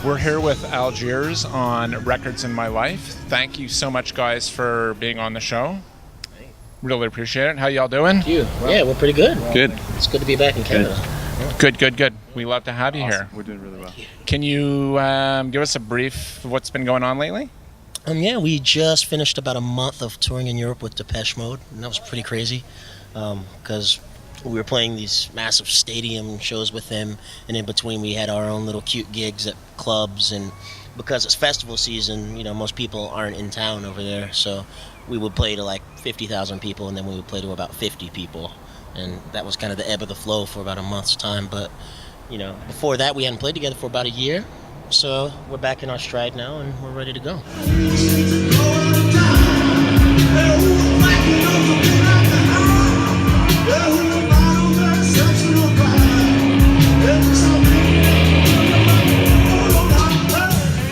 We're here with Algiers on Records in My Life. Thank you so much, guys, for being on the show. Really appreciate it. How y'all doing? Thank you. Yeah, we're pretty good. Good. It's good to be back in Canada. Good. We love to have you here. We're doing really well. Can you give us a brief of what's been going on lately? Yeah, we just finished about a month of touring in Europe with Depeche Mode, and that was pretty crazy because we were playing these massive stadium shows with them, and in between we had our own little cute gigs at clubs, and because it's festival season, you know, most people aren't in town over there, so we would play to like 50,000 people, and then we would play to about 50 people, and that was kind of the ebb of the flow for about a month's time. But you know, before that we hadn't played together for about a year, so we're back in our stride now and we're ready to go.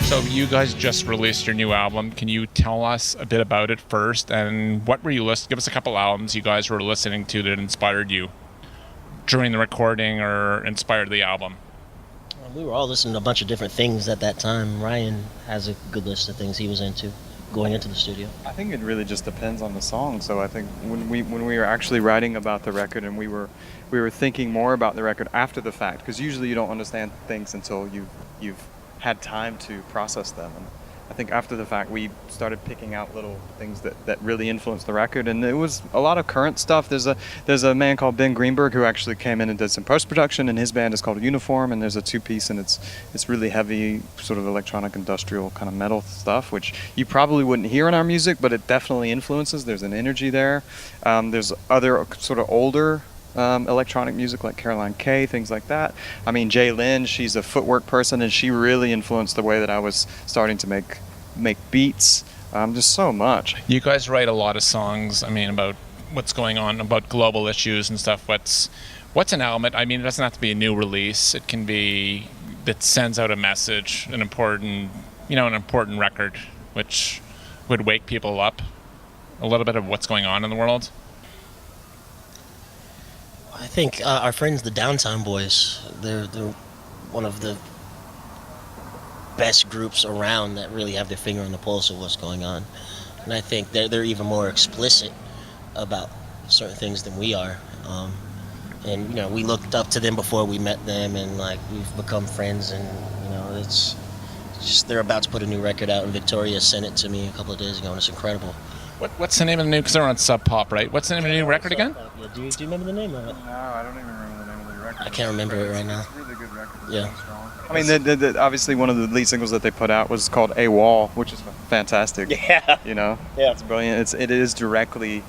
So you guys just released your new album. Can you tell us a bit about it first? And what were you listening? Give us a couple albums you guys were listening to that inspired you during the recording or inspired the album. We were all listening to a bunch of different things at that time. Ryan has a good list of things he was into going into the studio. I think it really just depends on the song. So I think when we were actually writing about the record, and we were thinking more about the record after the fact, because usually you don't understand things until you've had time to process them. And I think after the fact we started picking out little things that really influenced the record, and it was a lot of current stuff. There's a man called Ben Greenberg who actually came in and did some post-production, and his band is called Uniform, and there's a two-piece, and it's really heavy, sort of electronic industrial kind of metal stuff, which you probably wouldn't hear in our music, but it definitely influences. There's an energy there. There's other sort of older electronic music like Caroline Kay, things like that. I mean, Jay Lynn, she's a footwork person, and she really influenced the way that I was starting to make beats. Just so much. You guys write a lot of songs, I mean, about what's going on, about global issues and stuff. What's an element? I mean, it doesn't have to be a new release. It can be that sends out a message, an important record, which would wake people up a little bit of what's going on in the world. I think our friends, the Downtime Boys, they're one of the best groups around that really have their finger on the pulse of what's going on. And I think they're even more explicit about certain things than we are. And, you know, we looked up to them before we met them, and, like, we've become friends, and, you know, it's just they're about to put a new record out, and Victoria sent it to me a couple of days ago, and it's incredible. What's the name of the new, because they're on Sub Pop, right? What's the name of the new record again? Yeah, do you remember the name of it? No, I don't even remember the name of the record. I can't remember it right now. It's a really good record. It's Yeah. really strong. I mean, obviously one of the lead singles that they put out was called A Wall, which is fantastic. Yeah. You know? Yeah. It's brilliant. It is directly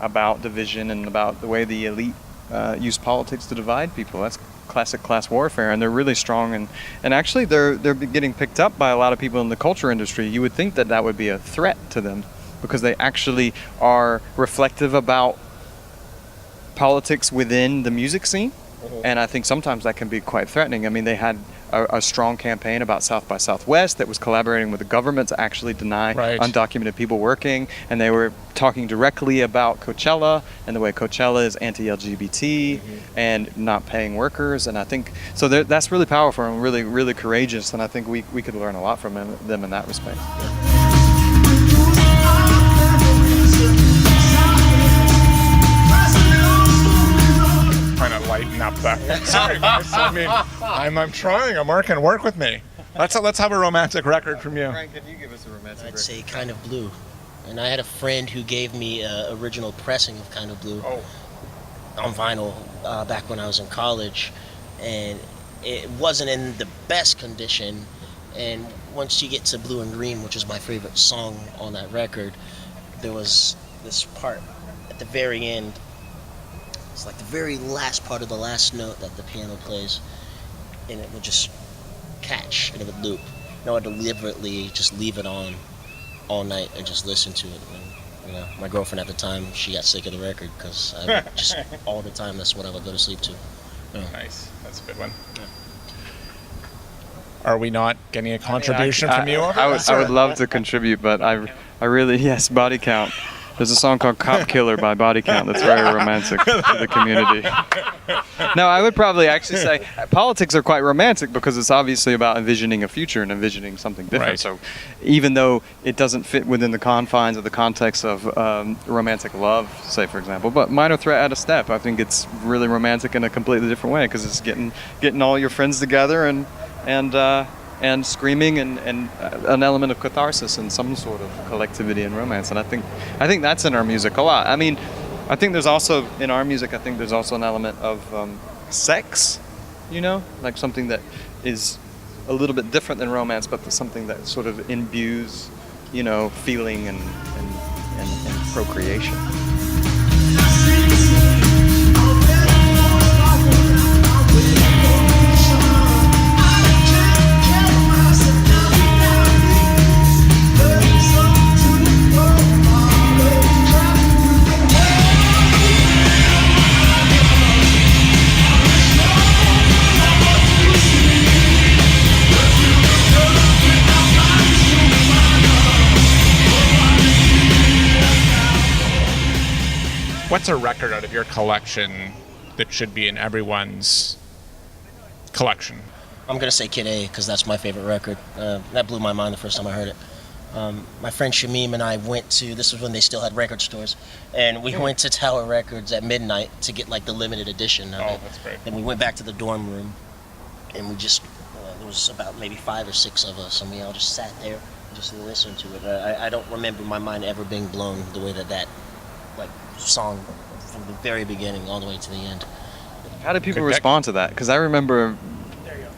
about division and about the way the elite use politics to divide people. That's classic class warfare, and they're really strong, and actually they're getting picked up by a lot of people in the culture industry. You would think that would be a threat to them, because they actually are reflective about politics within the music scene. And I think sometimes that can be quite threatening. I mean, they had a strong campaign about South by Southwest that was collaborating with the government to actually deny undocumented people working, and they were talking directly about Coachella and the way Coachella is anti-LGBT and not paying workers. And I think so that's really powerful and really, really courageous, and I think we could learn a lot from them in that respect. Trying to lighten up that. Sorry, guys. I mean, I'm trying. I'm working. Work with me. Let's have a romantic record from you. Frank, can you give us a romantic record? I'd say Kind of Blue. And I had a friend who gave me an original pressing of Kind of Blue on vinyl back when I was in college. And it wasn't in the best condition. And once you get to Blue and Green, which is my favorite song on that record, there was this part at the very end. It's like the very last part of the last note that the piano plays, and it would just catch, and it would loop. And I would deliberately just leave it on all night and just listen to it. And, you know, my girlfriend at the time, she got sick of the record because I would just all the time, that's what I would go to sleep to. Yeah. Nice. That's a good one. Yeah. Are we not getting a contribution from you? I would love to contribute, but I really, yes, Body Count. There's a song called Cop Killer by Body Count that's very romantic to the community. No, I would probably actually say politics are quite romantic because it's obviously about envisioning a future and envisioning something different. Right. So even though it doesn't fit within the confines of the context of romantic love, say, for example, but Minor Threat Out of Step, I think it's really romantic in a completely different way because it's getting all your friends together and screaming and an element of catharsis and some sort of collectivity and romance. And I think that's in our music a lot. I mean, I think there's also in our music, I think there's also an element of sex, like something that is a little bit different than romance, but something that sort of imbues, feeling and procreation. What's a record out of your collection that should be in everyone's collection? I'm going to say Kid A because that's my favorite record. That blew my mind the first time I heard it. My friend Shamim and I went to, this was when they still had record stores, and we went to Tower Records at midnight to get like the limited edition of it. That's great. Then we went back to the dorm room, and we just, there was about maybe 5 or 6 of us, and we all just sat there and just listened to it. I don't remember my mind ever being blown the way that like song from the very beginning all the way to the end. How did people respond to that? Because I remember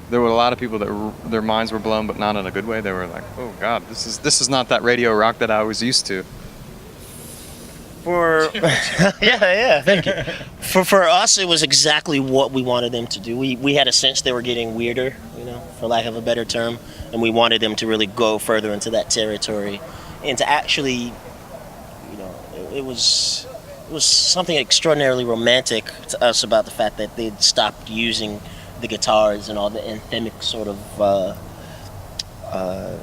there were a lot of people that their minds were blown, but not in a good way. They were like, "Oh God, this is not that radio rock that I was used to." Yeah, thank you. For us, it was exactly what we wanted them to do. We had a sense they were getting weirder, for lack of a better term, and we wanted them to really go further into that territory, and to actually, it was something extraordinarily romantic to us about the fact that they'd stopped using the guitars and all the anthemic sort of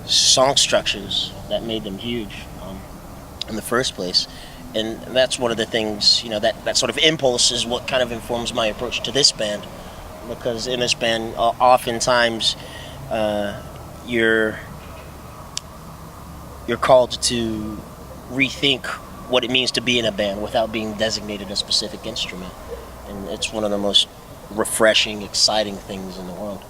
song structures that made them huge in the first place. And that's one of the things, that sort of impulse is what kind of informs my approach to this band. Because in this band, oftentimes you're called to rethink what it means to be in a band without being designated a specific instrument. And it's one of the most refreshing, exciting things in the world.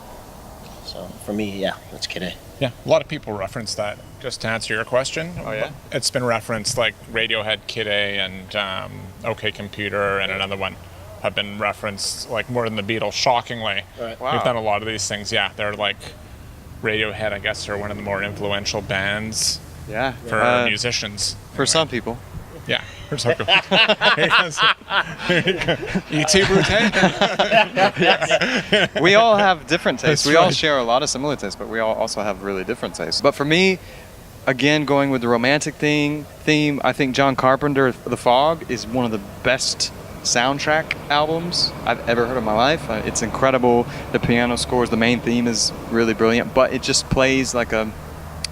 So for me, yeah, that's Kid A. Yeah, a lot of people reference that. Just to answer your question, oh yeah, it's been referenced like Radiohead, Kid A, and OK Computer, and another one have been referenced like more than the Beatles. Shockingly, Right. Wow. We've done a lot of these things. Yeah, they're like Radiohead. I guess are one of the more influential bands yeah, for musicians. for some people. Yeah, for some people. E.T. Brute. We all have different tastes. That's We all right. share a lot of similar tastes, but we all also have really different tastes. But for me, again, going with the romantic theme, I think John Carpenter, The Fog, is one of the best soundtrack albums I've ever heard in my life. It's incredible. The piano scores, the main theme is really brilliant, but it just plays like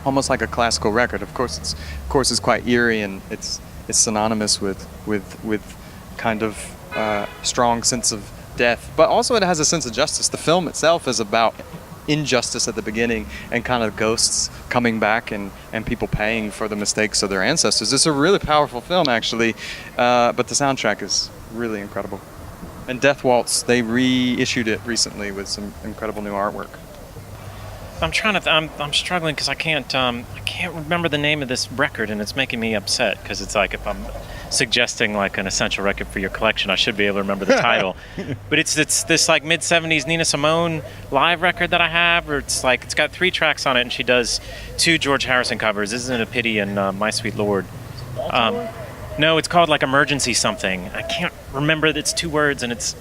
almost like a classical record. Of course, it's quite eerie, and it's synonymous with kind of strong sense of death, but also it has a sense of justice. The film itself is about injustice at the beginning and kind of ghosts coming back and people paying for the mistakes of their ancestors. It's a really powerful film, actually, but the soundtrack is really incredible. And Death Waltz, they reissued it recently with some incredible new artwork. I'm struggling because I can't remember the name of this record, and it's making me upset because it's like if I'm suggesting like an essential record for your collection, I should be able to remember the title. But it's this like mid-70s Nina Simone live record that I have, where it's got 3 tracks on it, and she does 2 George Harrison covers. Isn't It a Pity and My Sweet Lord. No, it's called like Emergency something. I can't remember. It's 2 words, and it's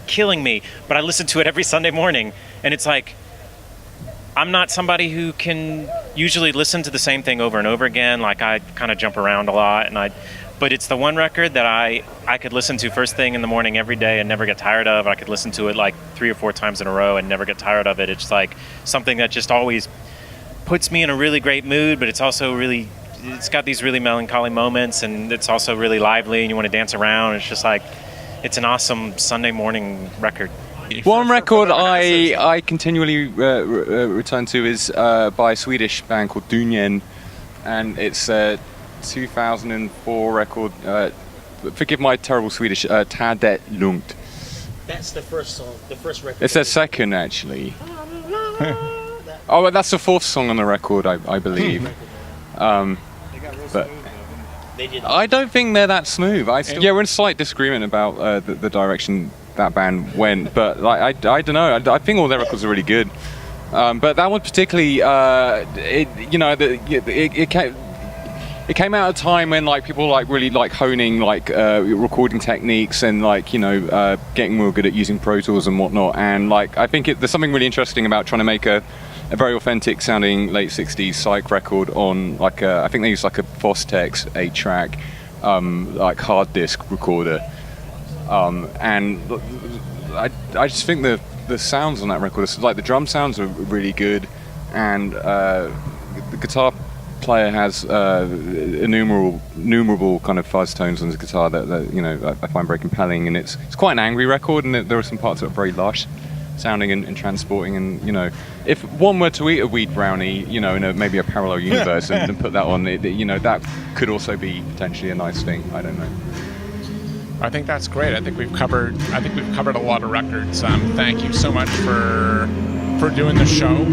killing me. But I listen to it every Sunday morning, and it's like, I'm not somebody who can usually listen to the same thing over and over again. Like, I kind of jump around a lot, but it's the one record that I could listen to first thing in the morning every day and never get tired of. I could listen to it like 3 or 4 times in a row and never get tired of it. It's like something that just always puts me in a really great mood, but it's also really it's got these really melancholy moments, and it's also really lively, and you want to dance around. It's just like, it's an awesome Sunday morning record. One record I continually return to is by a Swedish band called Dunjen, and it's a 2004 record. Forgive my terrible Swedish. Ta det lugnt. That's the first song, the first record. It's their second, actually. Oh, well, that's the fourth song on the record, I believe. But They did. I don't think they're that smooth. Yeah, we're in slight disagreement about the direction that band went, but like I don't know. I think all their records are really good. But that one particularly, it came out at a time when like people like really like honing like recording techniques and like getting more good at using Pro Tools and whatnot. And like I think there's something really interesting about trying to make a very authentic sounding late 60s psych record on like I think they use like a Fostex 8-track like hard disk recorder. And I just think the sounds on that record, like the drum sounds are really good, and the guitar player has innumerable kind of fuzz tones on his guitar that I find very compelling, and it's quite an angry record, and there are some parts that are very lush sounding and transporting, and if one were to eat a weed brownie in maybe a parallel universe and put that on, that could also be potentially a nice thing. I don't know. I think that's great. I think we've covered a lot of records. Thank you so much for doing the show.